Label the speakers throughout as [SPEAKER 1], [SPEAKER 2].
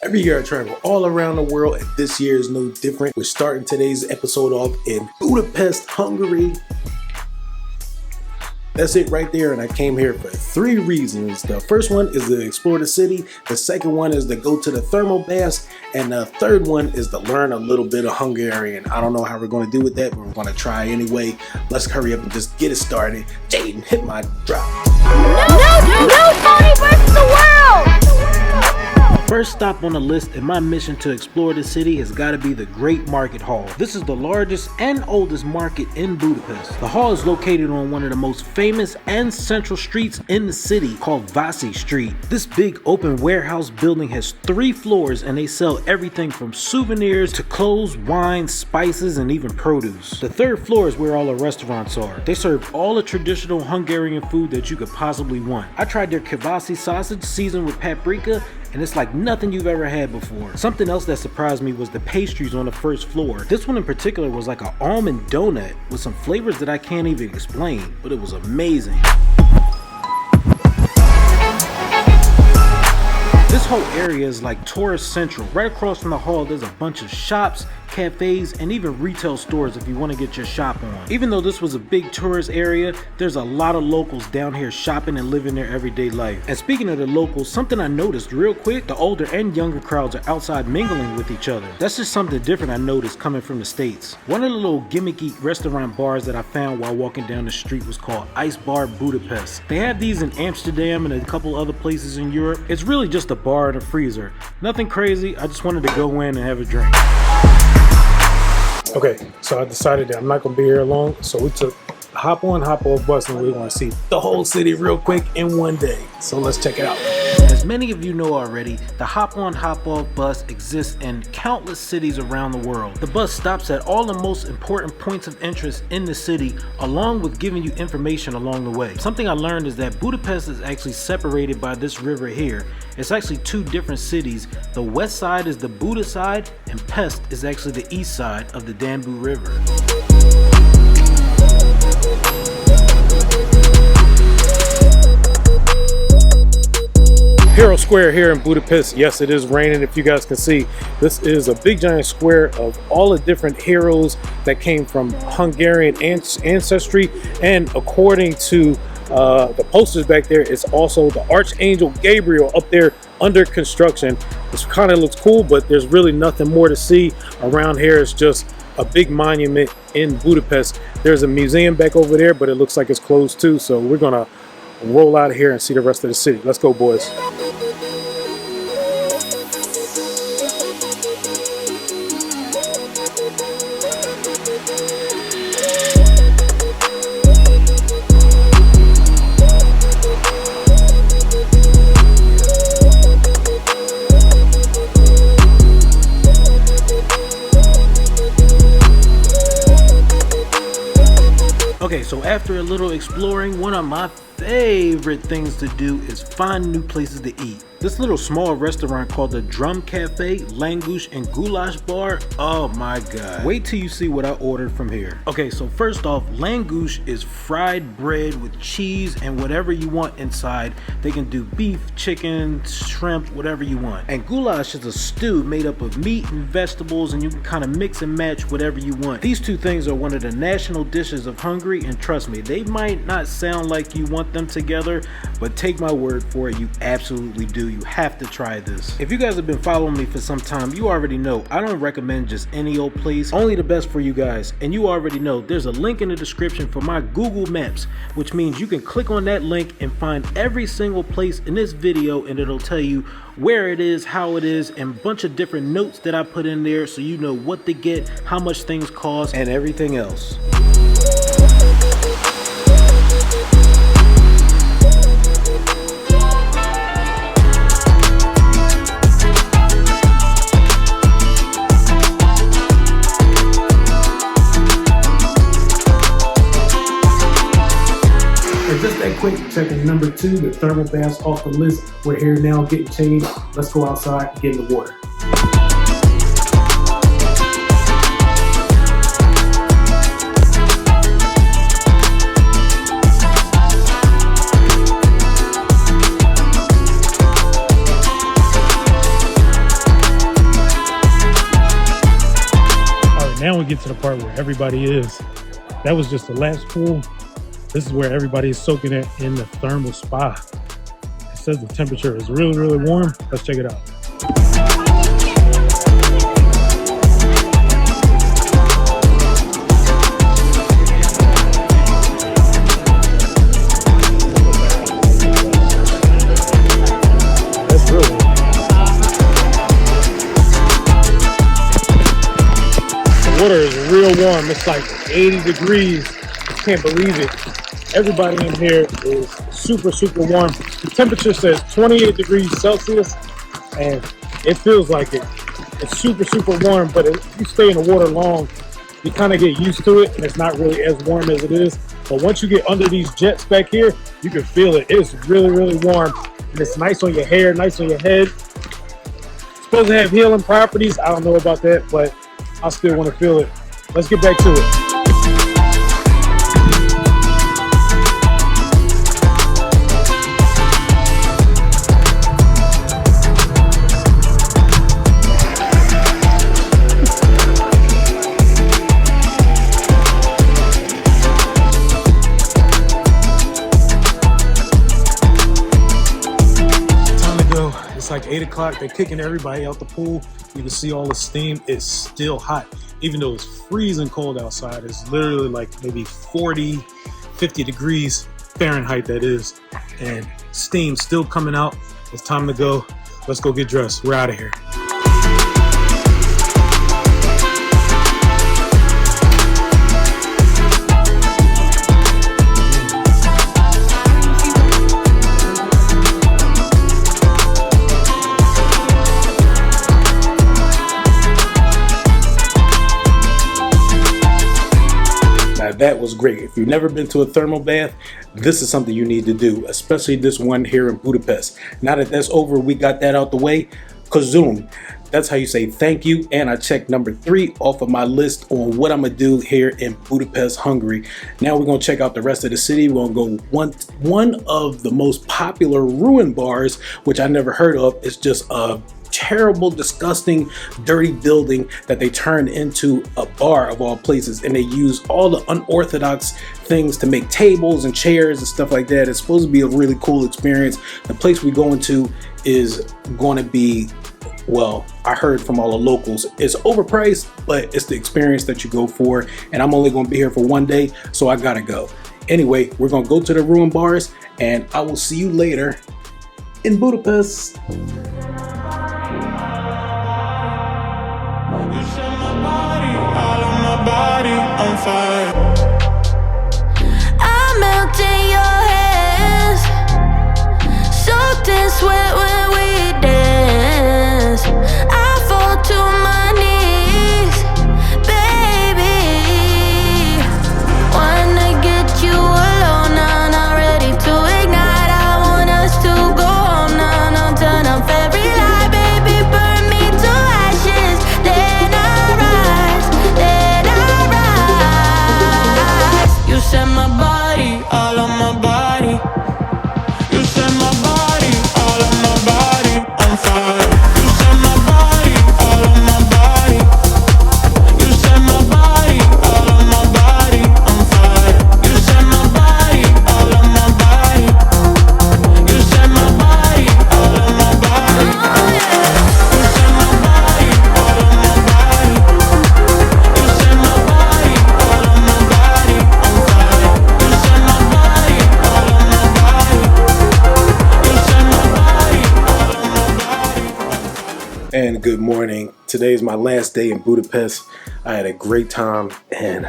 [SPEAKER 1] Every year I travel all around the world, and this year is no different. We're starting today's episode off in Budapest, Hungary. That's it right there, and I came here for 3 reasons. The first one is to explore the city, the second one is to go to the thermal baths, and the third one is to learn a little bit of Hungarian. I don't know how we're going to do with that, but we're going to try anyway. Let's hurry up and just get it started. Jaden, hit my drop.
[SPEAKER 2] No, Tony versus the world!
[SPEAKER 3] First stop on the list in my mission to explore the city has got to be the Great Market Hall. This is the largest and oldest market in Budapest. The hall is located on one of the most famous and central streets in the city called Váci Street. This big open warehouse building has 3 floors and they sell everything from souvenirs to clothes, wine, spices, and even produce. The 3rd floor is where all the restaurants are. They serve all the traditional Hungarian food that you could possibly want. I tried their kivasi sausage seasoned with paprika, and it's like nothing you've ever had before. Something else that surprised me was the pastries on the 1st floor. This one in particular was like an almond donut with some flavors that I can't even explain, but it was amazing. This whole area is like tourist central. Right across from the hall there's a bunch of shops, cafes, and even retail stores if you want to get your shop on. Even though this was a big tourist area, there's a lot of locals down here shopping and living their everyday life. And speaking of the locals, something I noticed real quick, the older and younger crowds are outside mingling with each other. That's just something different I noticed coming from the States. One of the little gimmicky restaurant bars that I found while walking down the street was called Ice Bar Budapest. They have these in Amsterdam and a couple other places in Europe. It's really just a bar and a freezer. Nothing crazy, I just wanted to go in and have a drink.
[SPEAKER 1] Okay, so I decided that I'm not going to be here long, so we took a hop on, hop off bus, and we're going to see the whole city real quick in one day. So let's check it out.
[SPEAKER 3] As many of you know already, the hop on, hop off bus exists in countless cities around the world. The bus stops at all the most important points of interest in the city, along with giving you information along the way. Something I learned is that Budapest is actually separated by this river here. It's actually 2 different cities. The west side is the Buda side, and Pest is actually the east side of the Danube River.
[SPEAKER 1] Hero Square here in Budapest. Yes, it is raining. If you guys can see, this is a big giant square of all the different heroes that came from Hungarian ancestry, and according to the posters back there, it's also the Archangel Gabriel up there under construction. This kind of looks cool, but there's really nothing more to see around here. It's just a big monument in Budapest. There's a museum back over there, but it looks like it's closed too, so we're gonna roll out of here and see the rest of the city. Let's go, boys.
[SPEAKER 3] Okay, so after a little exploring, one of my favorite things to do is find new places to eat. This little small restaurant called the Drum Cafe, Langush and Goulash Bar, oh my god. Wait till you see what I ordered from here. Okay, so first off, Langush is fried bread with cheese and whatever you want inside. They can do beef, chicken, shrimp, whatever you want. And goulash is a stew made up of meat and vegetables, and you can kind of mix and match whatever you want. These 2 things are one of the national dishes of Hungary, and trust me, they might not sound like you want them together, but take my word for it, you absolutely do. You have to try this. If you guys have been following me for some time, you already know I don't recommend just any old place, only the best for you guys. And you already know there's a link in the description for my Google Maps, which means you can click on that link and find every single place in this video, and it'll tell you where it is, how it is, and a bunch of different notes that I put in there so you know what to get, how much things cost, and everything else.
[SPEAKER 1] Just that quick, checking number 2, the thermal baths off the list. We're here now getting changed. Let's go outside and get in the water. now we get to the part where everybody is. That was just the last pool. This is where everybody is soaking it in the thermal spa. It says the temperature is really, really warm. Let's check it out. That's really the water is real warm. It's like 80 degrees. I can't believe it. Everybody in here is super, super warm. The temperature says 28 degrees Celsius, and it feels like it. It's super, super warm, but if you stay in the water long, you kind of get used to it, and it's not really as warm as it is. But once you get under these jets back here, you can feel it. It's really, really warm, and it's nice on your hair, nice on your head. It's supposed to have healing properties. I don't know about that, but I still want to feel it. Let's get back to it. It's like 8 o'clock. They're kicking everybody out the pool. You can see all the steam. It's still hot. Even though it's freezing cold outside, it's literally like maybe 40, 50 degrees Fahrenheit, that is. And steam still coming out. It's time to go. Let's go get dressed. We're out of here. That was great. If you've never been to a thermal bath, this is something you need to do, especially this one here in Budapest. Now that that's over, we got that out the way. Kazoom. That's how you say thank you. And I checked number 3 off of my list on what I'm gonna do here in Budapest, Hungary. Now we're gonna check out the rest of the city. We're gonna go one of the most popular ruin bars, which I never heard of. It's just a terrible, disgusting, dirty building that they turned into a bar of all places, and they use all the unorthodox things to make tables and chairs and stuff like that. It's supposed to be a really cool experience. The place we're going to is going to be, well, I heard from all the locals, it's overpriced, but it's the experience that you go for, and I'm only going to be here for one day, so I gotta go. Anyway, we're going to go to the ruin bars, and I will see you later in Budapest.
[SPEAKER 4] Body on fire.
[SPEAKER 2] I melt in your hands, soaked in sweat when we dance. I fall to my knees, baby. Wanna get you alone now, not ready to ignite. I want us to go home now, now turn off every light, baby. Burn me to ashes, then I rise, then you set my body,
[SPEAKER 4] All on my body. You set my body, all on my body on fire. You set my body, all on my body. You set my body, all on my body on fire. You set my body, all on my body. You set my body, all on my body. You set my body, all on my body. You set my body, all on my body on fire. You set my body, all on my body. You set my body, all on my body.
[SPEAKER 1] And good morning. Today's my last day in Budapest. I had a great time, and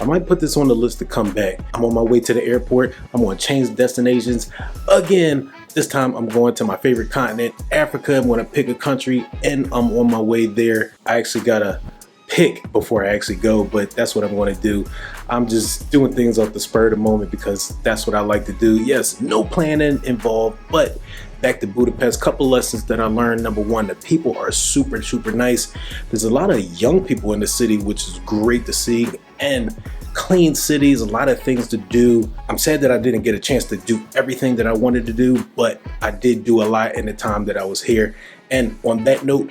[SPEAKER 1] I might put this on the list to come back. I'm on my way to the airport. I'm going to change destinations again. This time I'm going to my favorite continent, Africa. I'm going to pick a country, and I'm on my way there. I actually got to pick before I actually go, but that's what I'm going to do. I'm just doing things off the spur of the moment because that's what I like to do. Yes, no planning involved, but back to Budapest. Couple lessons that I learned. Number one, the people are super, super nice. There's a lot of young people in the city, which is great to see, and clean cities, a lot of things to do. I'm sad that I didn't get a chance to do everything that I wanted to do, but I did do a lot in the time that I was here. And on that note,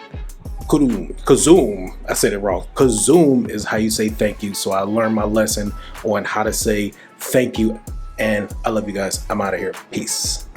[SPEAKER 1] Kazoom. I said it wrong. Kazoom is how you say thank you. So I learned my lesson on how to say thank you. And I love you guys. I'm out of here. Peace.